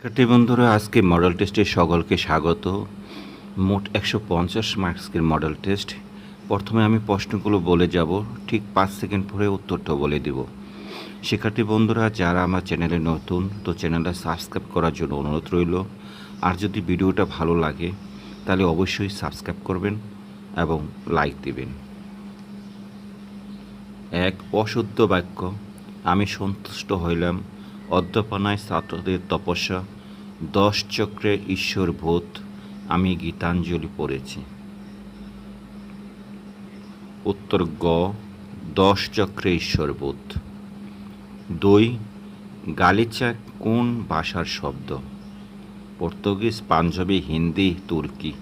শিক্ষার্থী বন্ধুরা, আজকে মডেল টেস্টে সকলকে স্বাগত। মোট 150 মার্কসের মডেল টেস্ট। প্রথমে আমি প্রশ্নগুলো বলে যাব, ঠিক 5 সেকেন্ড পরে উত্তরটা বলে দিব। শিক্ষার্থী বন্ধুরা, যারা আমার চ্যানেলে নতুন, তো চ্যানেলটা সাবস্ক্রাইব করার জন্য অনুরোধ রইল। আর যদি ভিডিওটা ভালো লাগে তাহলে অবশ্যই সাবস্ক্রাইব করবেন এবং লাইক দিবেন। এক, অশুদ্ধ বাক্য। আমি সন্তুষ্ট হইলাম, অধ্যাপনায় ছাত্রদের তপস্যা, 10 চক্রে ঈশ্বর ভূত, আমি গীতাঞ্জলি পড়েছি। উত্তর গ, 10 চক্রে ঈশ্বর ভূত। 2, গালিচা কোন ভাষার শব্দ? পর্তুগিজ, পাঞ্জাবি, হিন্দি, তুর্কি।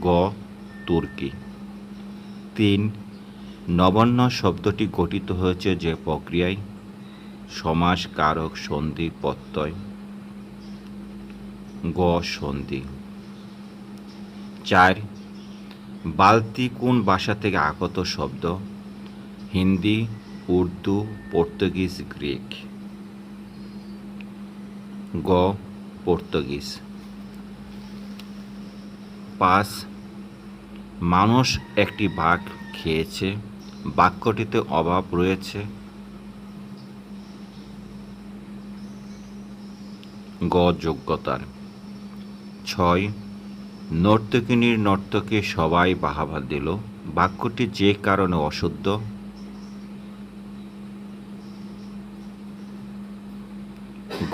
গ, তুর্কি। 3, নবান্ন শব্দটি গঠিত হয়েছে যে প্রক্রিয়ায়? সমাস, কারক, সন্ধি, প্রত্যয়। গ, সন্ধি। 4, বালতি কোন ভাষা থেকে আগত শব্দ? Hindi, Urdu, Portuguese, Greek. গ, পর্তুগিজ। 5, মানুষ একটি বাঘ খেয়েছে, বাক্যটিতে অভাব রয়েছে? গ, যোগ্যতার। 6, নর্তকিনীর নর্তকে সবাই বাহাবা দিল, বাক্যটি যে কারণে অশুদ্ধ?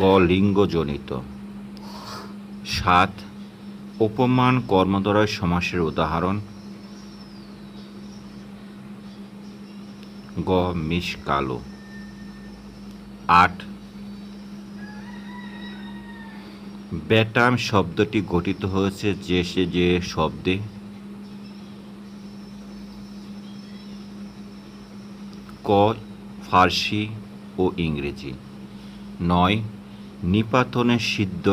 গ, লিঙ্গজনিত। 7, উপমান কর্মদ্বয় সমাসের উদাহরণ? গ, মিশ কালো। 8, ব্যাটাম শব্দটি গঠিত হয়েছে যে শব্দে? ক, ফার্সি ও ইংরেজি। 9, নিপাতনের সিদ্ধ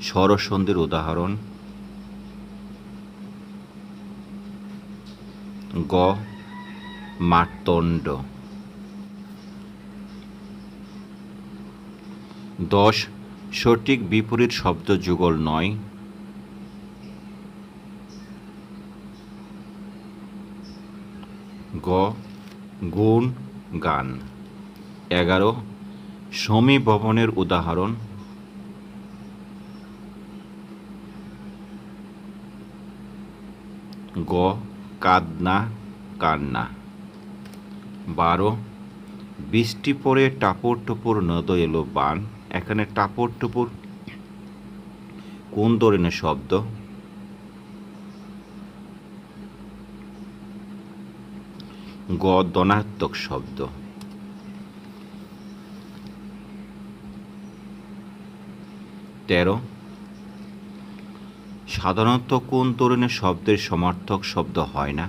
স্বরসন্ধির উদাহরণ? গ, মার্তণ্ড। 10, সঠিক বিপরীত শব্দ যুগল নয়? গ, গুণ, গান। 11, সমীভবনের উদাহরণ? গ, কাঁদনা, কান্না। 12, বৃষ্টি পড়ে টাপুর টুপুর নদ এলো বান, এখানে টাপুর টুপুর কোন ধরনের শব্দ? গ, ধনাত্মক শব্দ। 13, সাধারণত কোন ধরনের শব্দের সমার্থক শব্দ হয় না?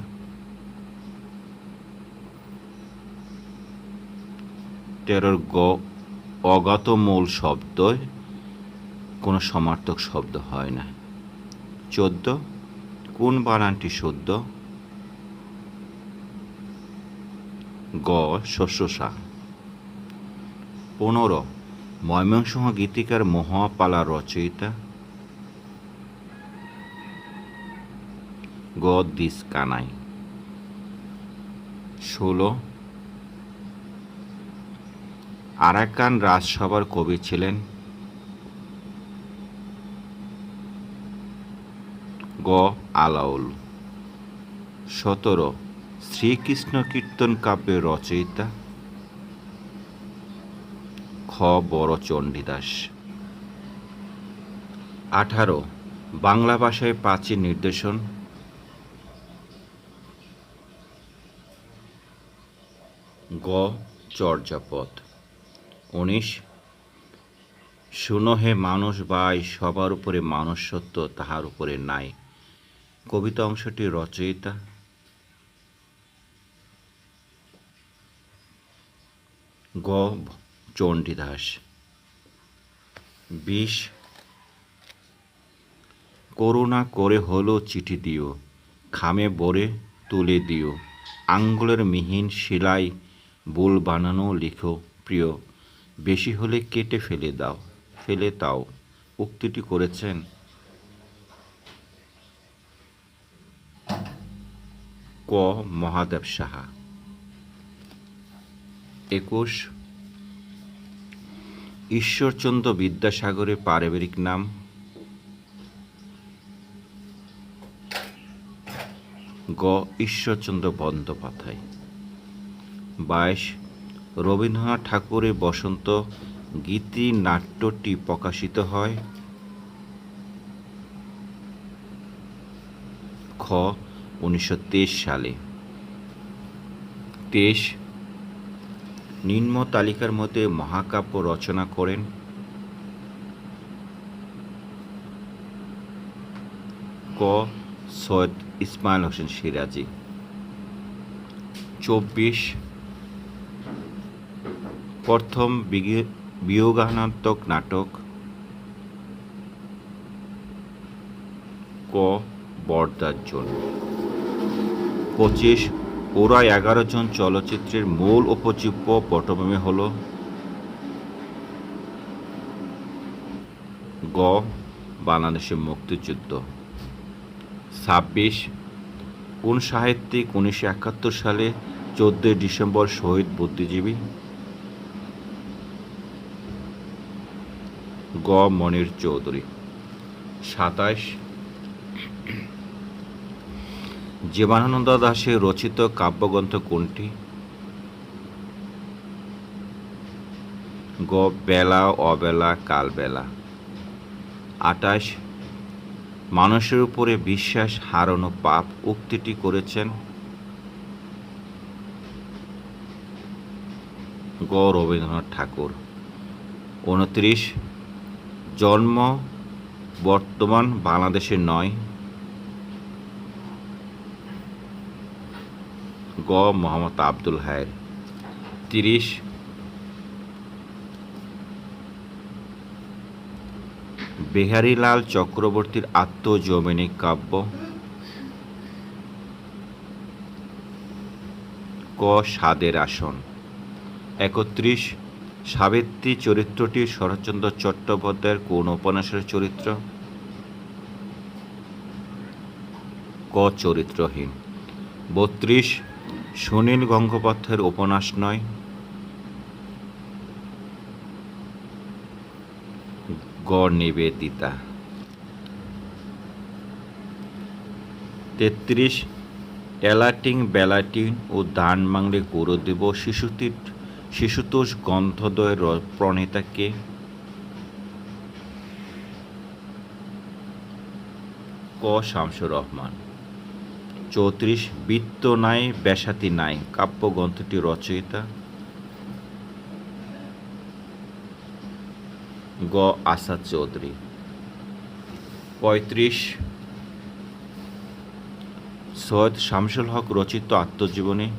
13 গ, অজ্ঞাত মূল শব্দ কোনো সমার্থক শব্দ হয় না। 14, কোন বানানটি শুদ্ধ? গ, শস্যসা। 15, ময়মনসিংহ গীতিকার মহাপালা রচয়িতা? গ, দিস কানাই। 16, আরাকান রাজসভার কবি ছিলেন? গ, আলাউল। 17, শ্রীকৃষ্ণ কীর্তন কাব্যের রচয়িতা? খ, বড় চণ্ডীদাস। 18, বাংলা ভাষায় প্রাচীন নিদর্শন? গ, চর্যাপদ। 19, শুনো হে মানুষ ভাই, সবার উপরে মানুষত্ব, তাহার উপরে নাই, কবিতা অংশটি রচয়িতা? গ, চণ্ডীদাস। 20, করুণা করে হলো চিঠি দিও, খামে ভরে তুলে দিও, আঙ্গুলের মিহিন শিলাই বুল বানানো লিখো প্রিয়, বেশি হলে কেটে ফেলে দাও। ফেলে দাও উক্তিটি করেছেন ক মহাদেব সাহা। 21 ঈশ্বরচন্দ্র বিদ্যাসাগরের পারিবারিক নাম গ ঈশ্বরচন্দ্র বন্দ্যোপাধ্যায়। 22 রবীন্দ্রনাথ ঠাকুরের বসন্ত গীতি নাট্যটি প্রকাশিত হয় খ 1923 সালে। 23 নিম্ন তালিকার মধ্যে মহাকাব্য রচনা করেন ক সৈয়দ ইসমাইল হোসেন সিরাজি। 24 প্রথম বিয়োগান্তক নাটক ক বরদার জোন। 25 ওরা 11 জন চলচ্চিত্রের মূল উপজীব্য পটভূমি হল গ বাংলাদেশের মুক্তিযুদ্ধ। 26 কোন সাহিত্যিক 1971 সালে 14 ডিসেম্বর শহীদ বুদ্ধিজীবী গ মনির চৌধুরী। 27 জীবনানন্দ দাশের রচিত কাব্যগ্রন্থ কোনটি গ বেলা অবেলা কালবেলা। 28 মানুষের উপরে বিশ্বাস হারানো পাপ উক্তিটি করেছেন গ রবীন্দ্রনাথ ঠাকুর। 29 জন্ম বর্তমান বাংলাদেশের নয় গ মোহাম্মদ আব্দুল হায়ের। 30 বিহারীলাল চক্রবর্তীর আত্মজৈবনিক কাব্য ক স্বাদের আসন। 31 সাবিত্রী চরিত্রটি শরৎচন্দ্র চট্টোপাধ্যায়ের কোন উপন্যাসের চরিত্র ক চরিত্রহীন। 32 সুনীল গঙ্গোপাধ্যায়ের উপন্যাস নয় গ নিবেদিতা। 33 এলাটিং বেলাটিন ও দান মাংলে গৌরদেব শিশুতোষ গ্রন্থদ্বয়ের প্রণেতা কে ক শামসুর রহমান। 34 বৃত্ত নাই ব্যাসাতি নাই কাব্যগ্রন্থটি রচয়িতা গ আসাদ চৌধুরী। 35 সৈয়দ শামসুল হক রচিত আত্মজীবনী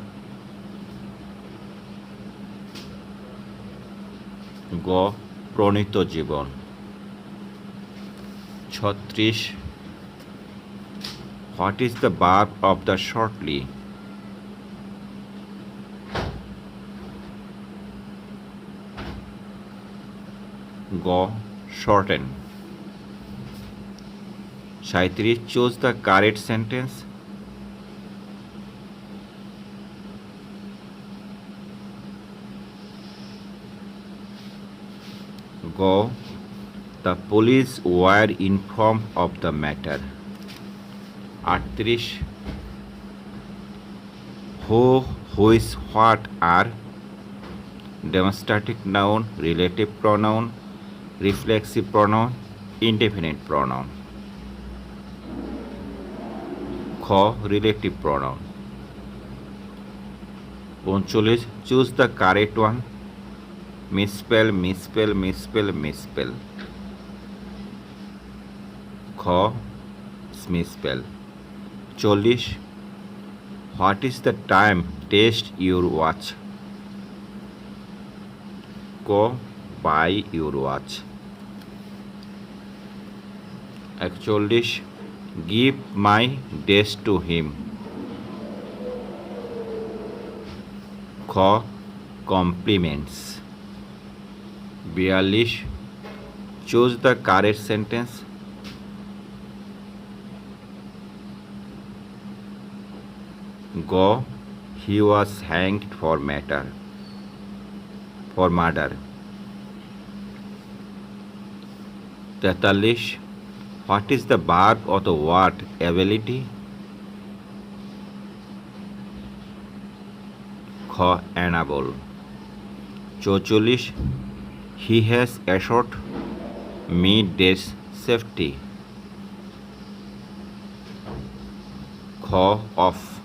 গ প্রণীত জীবন। 36 what is the verb of the shortly গ shorten. 37 choose the correct sentence গ the police were inform of the matter. 38 who which what are demonstrative noun, relative pronoun, reflexive pronoun, indefinite pronoun খ relative pronoun। 39 choose the correct one misspell misspell misspell misspell খ misspell। 40 what is the time test your watch ক buy your watch। 41 give my dress to him খ compliments। 42 Choose the correct sentence. Go. He was hanged for murder. 43. What is the verb of the word ability? Kh. Enable. 44. He has assured me this safety. Kh. Of.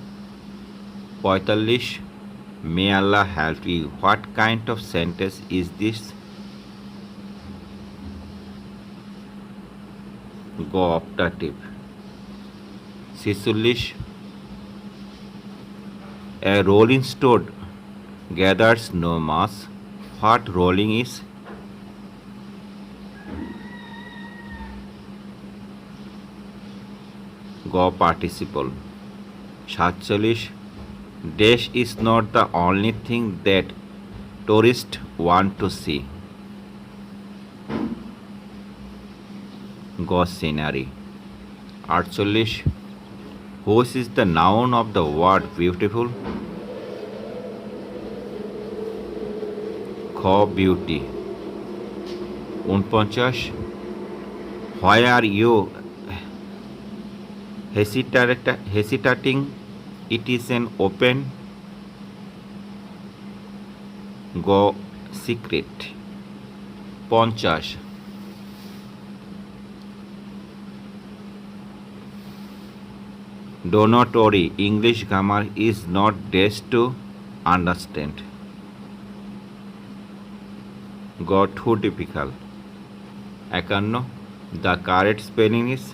45. May Allah help you. What kind of sentence is this? Go optative. 46. A rolling stone gathers no mass. What rolling is? Go participle. 47. Dash is not the only thing that tourists want to see. Go scenery. 48. Whose is the noun of the word beautiful? Kh. Beauty. 49. Why are you hesitating? It is an open. Go secret. 50. Do not worry, English grammar is not dashed to understand. Go too difficult. 51. The correct spelling is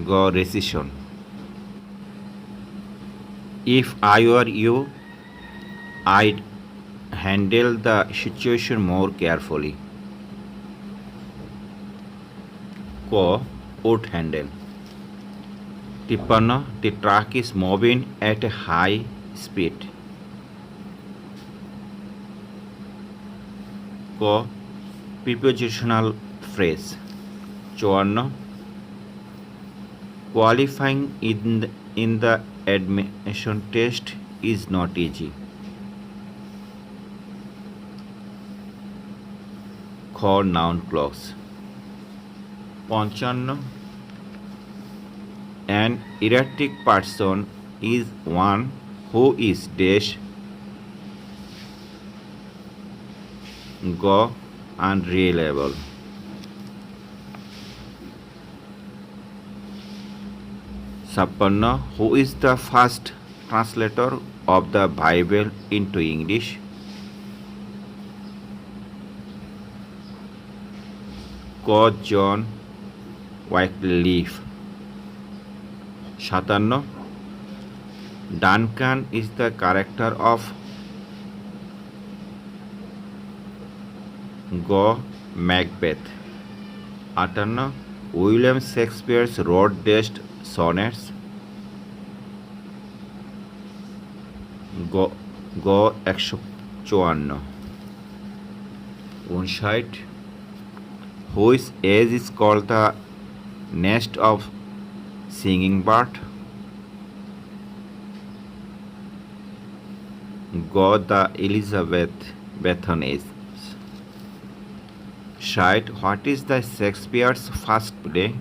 go recession. If I were you, I'd handle the situation more carefully. Ko would handle. 53. The truck is moving at a high speed. Ko prepositional phrase. 54. Qualifying in the admission test is not easy. Kh. Noun clause. 55. An erratic person is one who is dash. Go unreliable. 56. Who is the first translator of the Bible into English? K. John Wycliffe. 57. Duncan is the character of Go Macbeth. 58. William Shakespeare wrote dashed sonnets. Go 154. 59. Whose age is called the nest of singing bird? Go the Elizabethan age. 60. What is the Shakespeare's first play?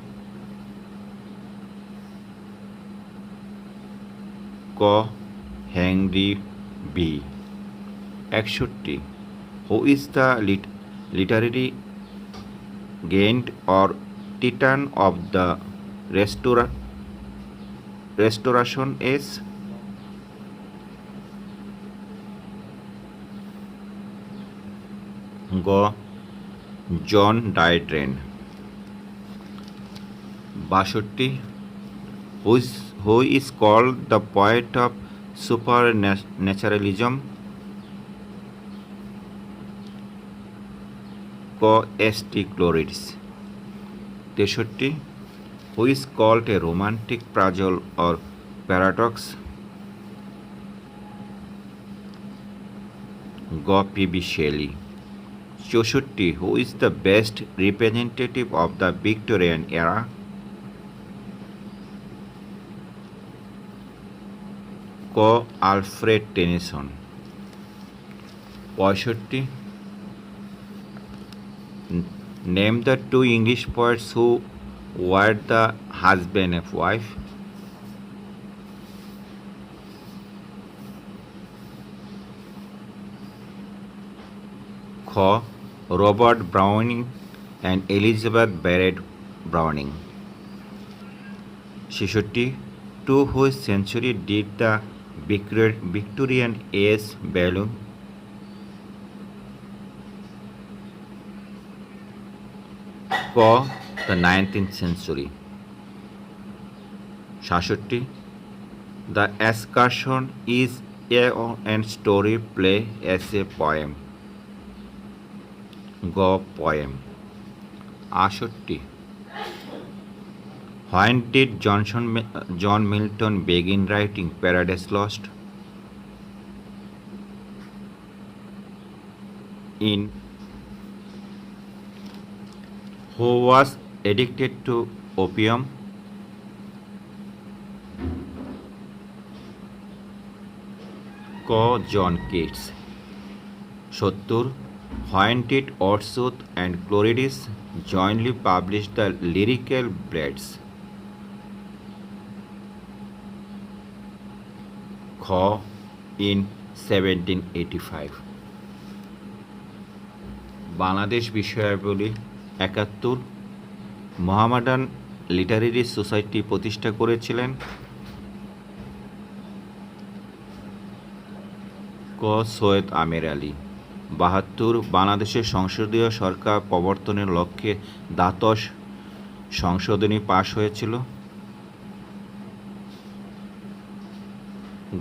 Go Henry B. 61. Who is the literary giant or titan of the Restoration age? Go John Dryden. 62. Who is called the poet of supernaturalism? Go S.T. Coleridge. 63. Who is called a romantic puzzle or paradox? গ P B. Shelley. 64 who is the best representative of the Victorian era? ক Alfred Tennyson. 65 name the two English poets who were the husband of wife? খ Robert Browning and Elizabeth Barrett Browning. 66 to which century did the Victorian age belong? ক the 19th century। 67 the excursion is a and story play as a poem? গ poem. 68 When did John Milton begin writing Paradise Lost? In who was addicted to opium? ক John Keats. 70 When did Wordsworth and Coleridge jointly publish the Lyrical Blades? খ in 1785। Bangladesh বিষয়াবলী 71 Mohammedan literary society প্রতিষ্ঠা করেছিলেন? ক সৈয়দ আমির আলী। 72 বাংলাদেশের সংসদীয় সরকার প্রবর্তনের লক্ষ্যে দ্বাদশ সংশোধনী পাশ হয়েছিল?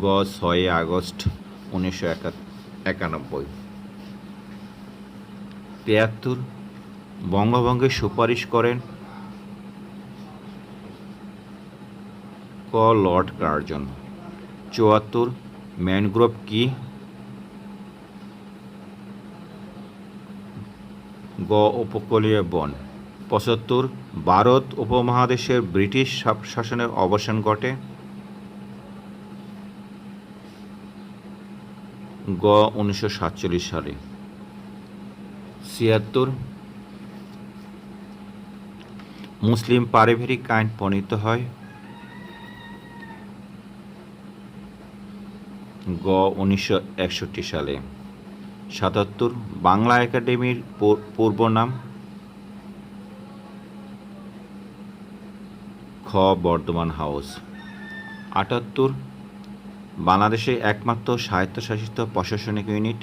গ 6 আগস্ট 1991। 73 বঙ্গভঙ্গের সুপারিশ করেন? ক লর্ড কার্জন। 74 ম্যানগ্রোভ কি? গ উপকূলীয় বন। 75 ভারত উপমহাদেশের ব্রিটিশ শাসনের অবসান ঘটে? গ 1947 সালে। 76 মুসলিম পারিবারিক আইন প্রণীত হয়? গ 1961 সালে। 77 বাংলা একাডেমির পূর্ব নাম? খ বর্ধমান হাউস। 78 বাংলাদেশে একমাত্র স্বায়ত্তশাসিত প্রশাসনিক ইউনিট?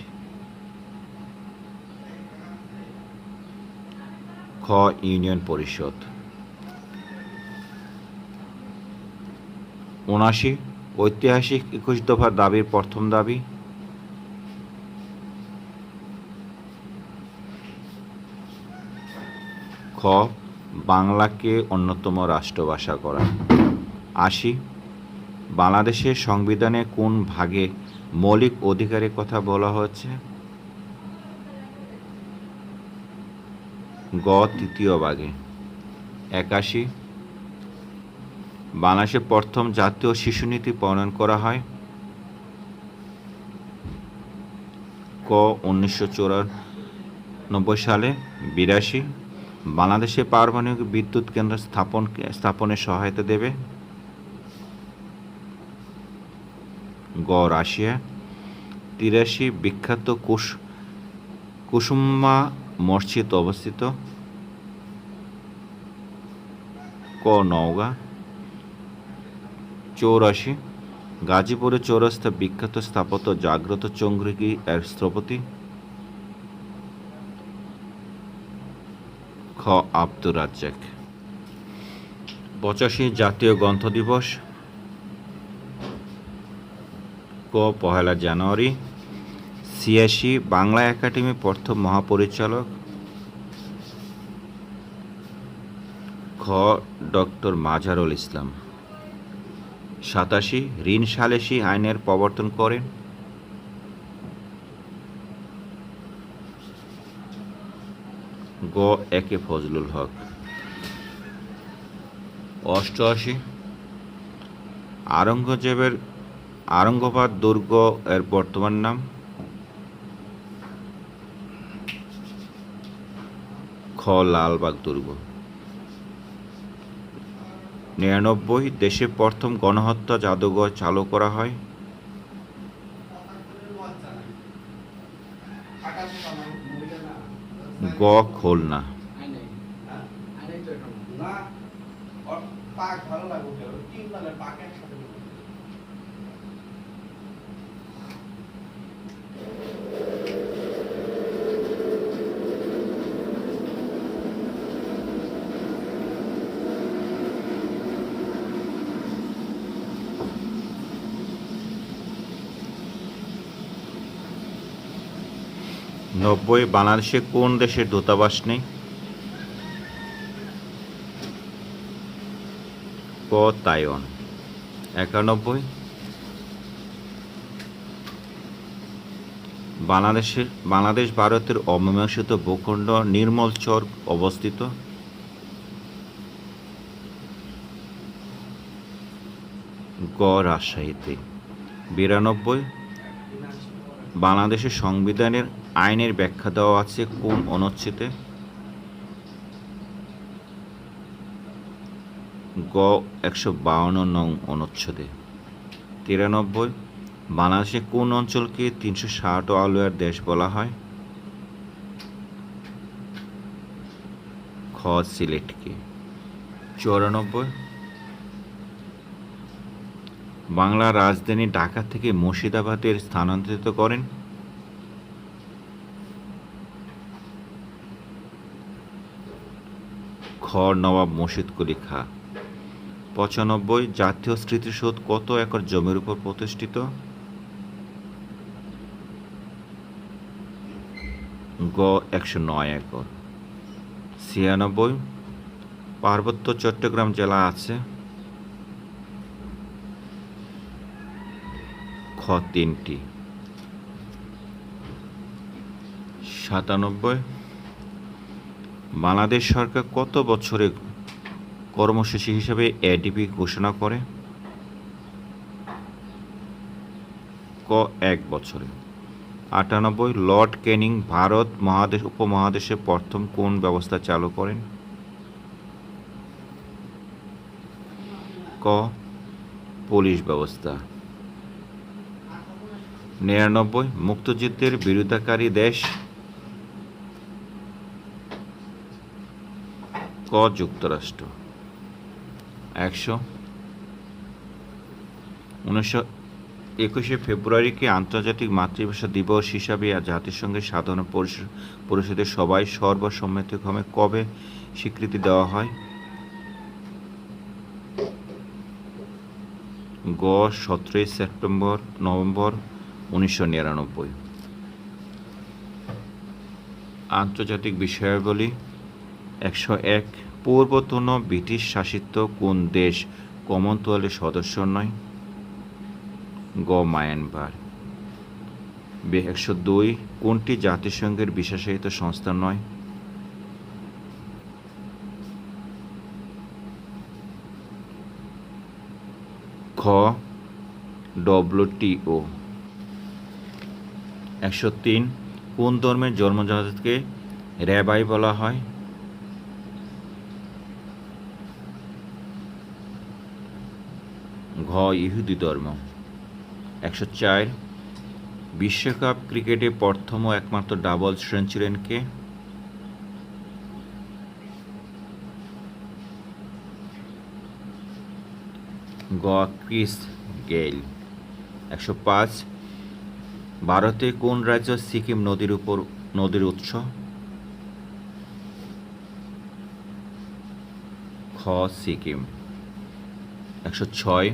খ ইউনিয়ন পরিষদ। 79 ঐতিহাসিক 21 দফা দাবির প্রথম দাবি? খ বাংলাকে অন্যতম রাষ্ট্রভাষা করা। 80 বাংলাদেশের সংবিধানে কোন ভাগে মৌলিক অধিকারের কথা বলা হয়েছে? গ তৃতীয় ভাগে। 81 বাংলাদেশের প্রথম জাতীয় শিশুনীতি প্রণয়ন করা হয়? ক 1994 সালে। 82 বাংলাদেশে পারমাণবিক বিদ্যুৎ কেন্দ্র স্থাপনে সহায়তা দেবে? গ রাশিয়া। 83 বিখ্যাত কুসুম্বা মসজিদ অবস্থিত? ক নওগাঁ। 84 গাজীপুরের চৌরাস্তা বিখ্যাত স্থাপত্য জাগ্রত চন্দ্রগি এর স্থপতি? খ আব্দুর রাজ্জাক। 85 জাতীয় গ্রন্থ দিবস? ক পহেলা জানুয়ারি। 86 বাংলা একাডেমি প্রথম মহাপরিচালক? খ ডক্টর মাজারুল ইসলাম। 87 ঋণ সালিসি আইনের প্রবর্তন করেন? গ একে ফজলুল হক। 88 আরঙ্গবাদ দুর্গ এর বর্তমান নাম। খ লালবাগ দুর্গ। 99 দেশে প্রথম গণহত্যা জাদুঘর চালু করা হয়। গ খুলনা। 90 বাংলাদেশে কোন দেশের দূতাবাস নেই? ক তাইওয়ান। 91 বাংলাদেশ ভারতের অমীমাংসিত ভূখণ্ড নির্মলচর অবস্থিত। গ রাজশাহীতে। 92 বাংলাদেশের সংবিধানের আইনের ব্যাখ্যা দেওয়া আছে কোন অনুচ্ছেদে? গ 152 নং অনুচ্ছেদে। 93 বাংলাদেশে কোন অঞ্চলকে 360 আলোয়ার দেশ বলা হয়? খ সিলেটকে। 94 বাংলার রাজধানী ঢাকা থেকে মুর্শিদাবাদে স্থানান্তরিত করেন? খ নবাব মুর্শিদ কুলি খাঁ। 95 জাতীয় স্মৃতিসৌধ কত একর জমির উপর প্রতিষ্ঠিত? গ 109 একর। 96 পার্বত্য চট্টগ্রাম জেলা আছে? খ 3টি। 97 বাংলাদেশ সরকার কত বছরে কর্মসূচি হিসেবে এডিপি ঘোষণা করে? ক 1 বছরে। 98 লর্ড ক্যানিং ভারত উপমহাদেশে প্রথম কোন ব্যবস্থা চালু করেন? ক পুলিশ ব্যবস্থা। 99 মুক্তিযুদ্ধের বিরোধিতাকারী দেশ? ক যুক্তরাষ্ট্র। 100 1921 ফেব্রুয়ারিকে আন্তর্জাতিক মাতৃভাষা দিবস হিসাবে জাতিসংঘের সাধারণ পরিষদের সভায় সর্বসম্মতিক্রমে কবে স্বীকৃতি দেওয়া হয়? গ 17 নভেম্বর 1999। আন্তর্জাতিক বিষয়াবলী। 101 পূর্বতন ব্রিটিশ শাসিত কোন দেশ কমনওয়েলথের সদস্য নয়? গ মায়ানমার। 102 কোনটি জাতিসংঘের বিশেষায়িত সংস্থা নয়? খ ডব্লিউটিও। 103 কোন ধর্মের জন্মজাতকে র্যাবাই বলা হয়? ঘ ইহুদি ধর্ম। 104 বিশ্বকাপ ক্রিকেটে প্রথম ও একমাত্র ডাবল সেঞ্চুরিয়ান কে? গ ক্রিস গেইল। 105 ভারতে কোন রাজ্য সিকিম নদীর উৎস? খ সিকিম। 106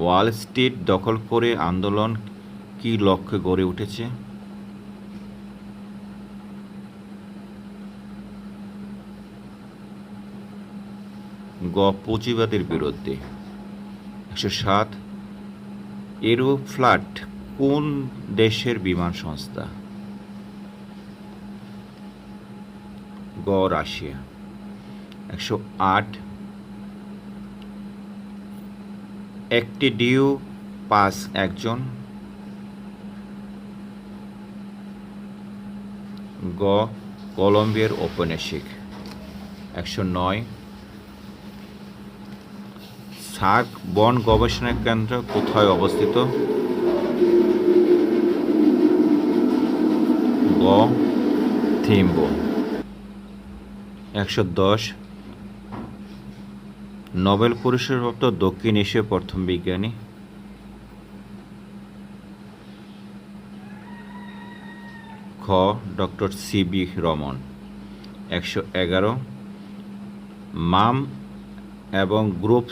ওয়াল স্ট্রিট দখল করে আন্দোলন কি লক্ষ্যে গড়ে উঠেছে? গ পুঁজিবাদের বিরুদ্ধে। 107 এরোফ্লাট কোন দেশের বিমান সংস্থা? গ রাশিয়া। 108 একটি ডিউ পাস একজন। গ কলম্বিয়ার ঔপন্যাসিক। 109 সার্ক বন গবেষণা কেন্দ্র কোথায় অবস্থিত? গ থিম্বু। 110 নোবেল পুরস্কারপ্রাপ্ত দক্ষিণ এশীয় প্রথম বিজ্ঞানী? খ ডক্টর সিবি রমন। 111 মাম এবং গ্রুপ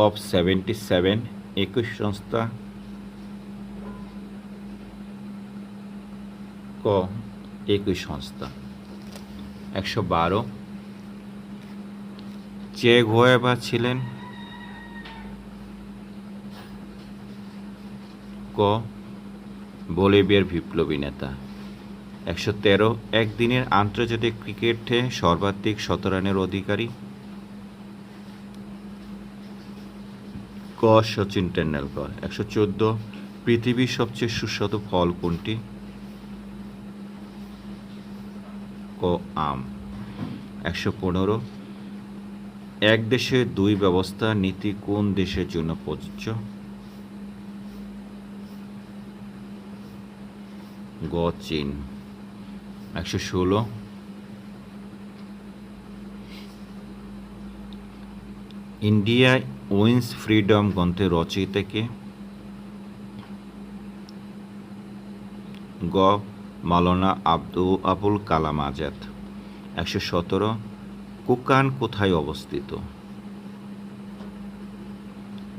অফ 77 একই সংস্থা? ক একই সংস্থা। 112 চে গুয়েভারা ছিলেন? ক বলিভিয়ার বিপ্লবী নেতা। 113 একদিনের আন্তর্জাতিক ক্রিকেটে সর্বাধিক শতরানের অধিকারী? ক সচিন টেন্ডুলকর। 114 পৃথিবীর সবচেয়ে সুস্বাদু ফল কোনটি? ক আম। 115 এক দেশে দুই ব্যবস্থা নীতি কোন দেশের জন্য প্রযোজ্য? গ চীন। 116 ইন্ডিয়া উইন্স ফ্রিডম গ্রন্থের রচয়িতা কে? গ মাওলানা আবুল কালাম আজাদ। 117 কুকান কোথায় অবস্থিত?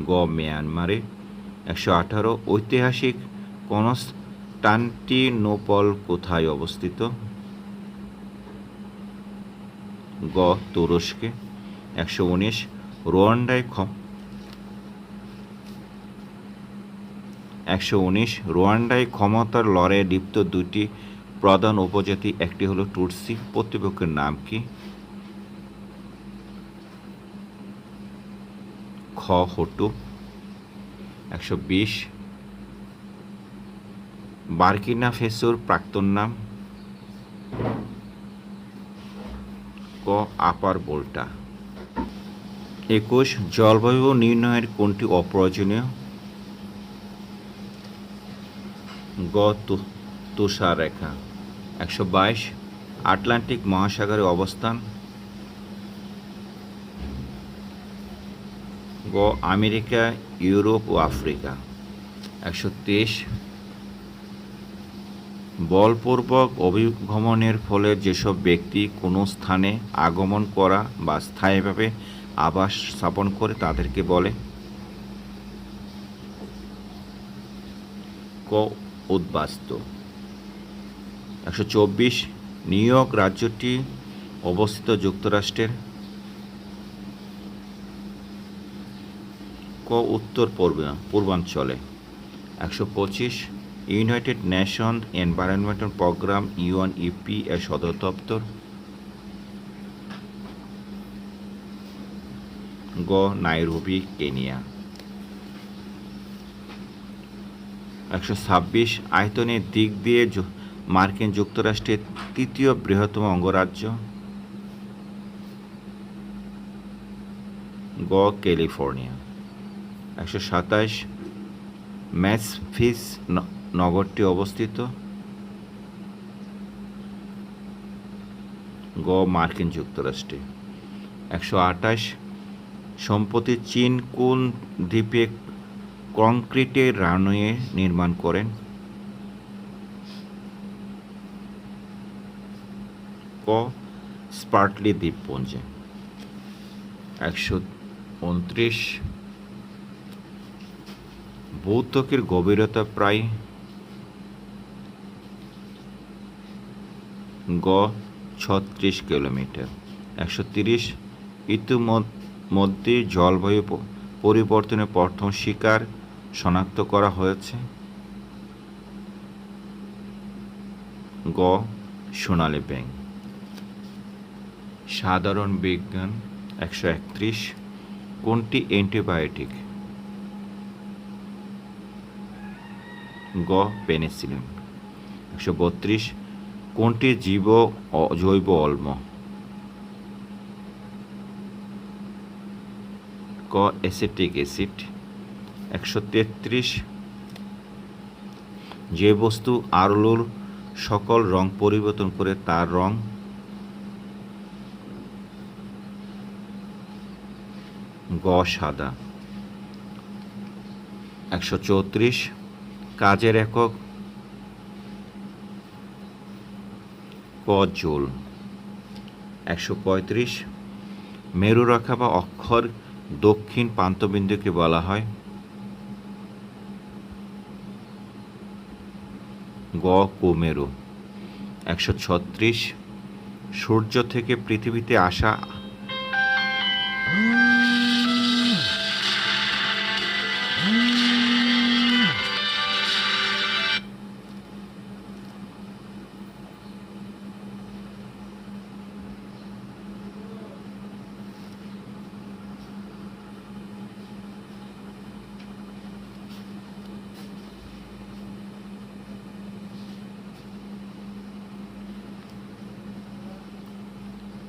গ মিয়ানমারে। 118 ঐতিহাসিক কনস্টান্টিনোপল কোথায় অবস্থিত? গ তুরস্কে। 119 রুয়ান্ডায় ক্ষমতার লড়াইয়ে লিপ্ত দুটি প্রধান উপজাতি, একটি হলো টুটসি, প্রতিপক্ষের নাম কি? খ হুটু। 120 বার্কিনা ফেসোর প্রাক্তন নাম? ক আপার বোল্টা। 21 জলবায়ু নির্ণয়ের কোনটি অপ্রয়োজনীয়? গ তুষাররেখা। 122 আটলান্টিক মহাসাগরের অবস্থান? গ আমেরিকা, ইউরোপ ও আফ্রিকা। 123 বলপূর্বক অভিগমনের ফলে যেসব ব্যক্তি কোনো স্থানে আগমন করা বা স্থায়ীভাবে আবাস স্থাপন করে তাদেরকে বলে? ক উদ্বাস্তু। 124 নিউ ইয়র্ক রাজ্যটি অবস্থিত যুক্তরাষ্ট্রের? ক উত্তর পূর্বাঞ্চলে। 125 united nation environmental programme UNEP এর সদর দপ্তর? গ নাইরোবি, কেনিয়া। 126 আয়তনের দিক দিয়ে মার্কিন যুক্তরাষ্ট্রের তৃতীয় বৃহত্তম অঙ্গরাজ্য? গ ক্যালিফোর্নিয়া। 127 মেসফিস নগরটি অবস্থিত? গ মার্কিন যুক্তরাষ্ট্রে। 128 সম্প্রতি চীন কোন দ্বীপে কংক্রিটের রানওয়ে নির্মাণ করেন? ক স্পার্টলি দ্বীপপুঞ্জে। 129 ভূত্বকের গভীরতা প্রায়? গ 36 কিলোমিটার। 130 ইতিমধ্যে জলবায়ু পরিবর্তনের প্রথম শিকার শনাক্ত করা হয়েছে? গ সোনালী ব্যাঙ। সাধারণ বিজ্ঞান 131, কোনটি অ্যান্টিবায়োটিক? গ পেনিসিলিন। 132, কোনটি জৈব অম্ল? ক অ্যাসিটিক অ্যাসিড। 133, যে বস্তু আলোর সকল রং পরিবর্তন করে তার রং? গ সাদা। 134, কাজের একক? ক জুল। 135, মেরুরেখা বা অক্ষর দক্ষিণ প্রান্তবিন্দুকে বলা হয়? গ কুমেরু। 136, সূর্য থেকে পৃথিবীতে আসা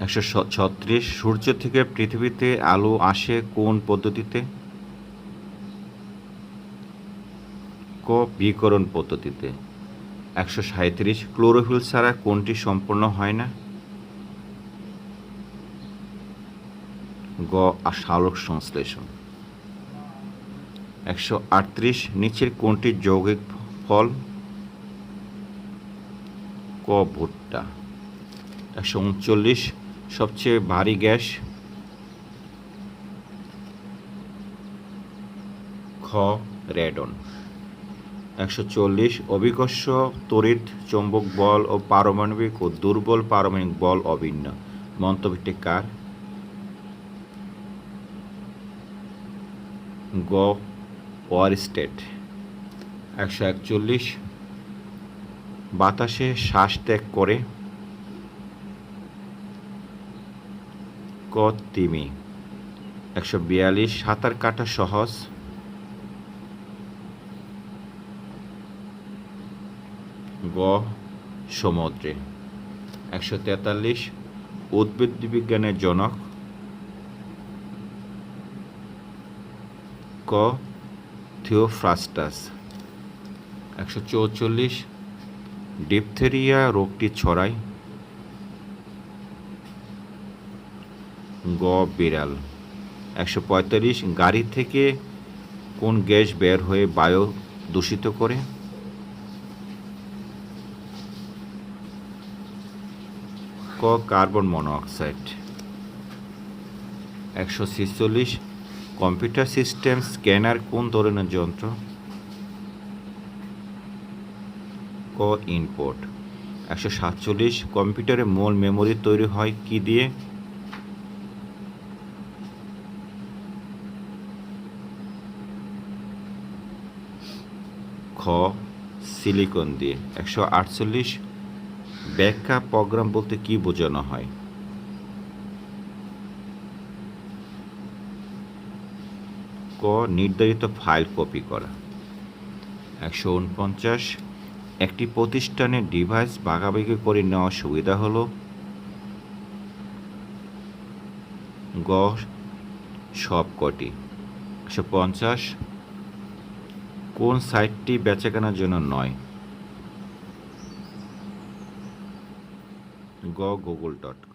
একশো 36, সূর্য থেকে পৃথিবীতে আলো আসে কোন পদ্ধতিতে? ক বিকিরণ পদ্ধতিতে। 137, ক্লোরোফিল ছাড়া কোনটি সম্পূর্ণ হয় না? গ সালোক সংশ্লেষণ। 138, নিচের কোনটি যৌগিক ফল? ক ভুট্টা। 139, সবচেয়ে ভারী গ্যাস? খ রেডন। 140, অভিকর্ষ তড়িৎ চৌম্বক বল ও পারমাণবিক ও দুর্বল পারমাণবিক বল অভিন্ন। মন্তব্যটি কার? গ ওয়ারস্টেড। 141, বাতাসে শ্বাস ত্যাগ করে? ক তিমি। 142, সাঁতার কাটা সহজ? গ সমুদ্রে। 143, উদ্ভিদ বিজ্ঞানের জনক? ক থিওফ্রাস্টাস। 144, ডিপথেরিয়া রোগটি ছড়ায়? গ বিড়াল। 145, গাড়ি থেকে কোন গ্যাস বের হয়ে বায়ু দূষিত করে? ক carbon monoxide. 146, computer system scanner কোন ধরনের যন্ত্র? ক ইনপুট। 147, কম্পিউটারে মূল মেমোরি তৈরি হয় কি দিয়ে? খ সিলিকন দিয়ে। 148, ব্যাকআপ প্রোগ্রাম বলতে কি বোঝানো হয়? ক নির্ধারিত ফাইল কপি করা। 149, একটি প্রতিষ্ঠানের ডিভাইস ভাগাভাগি করে নেওয়ার সুবিধা হলো? গ সবকটি। 150, কোন সাইটটি বেচাকেনার জন্য নয়? গ গুগল.com।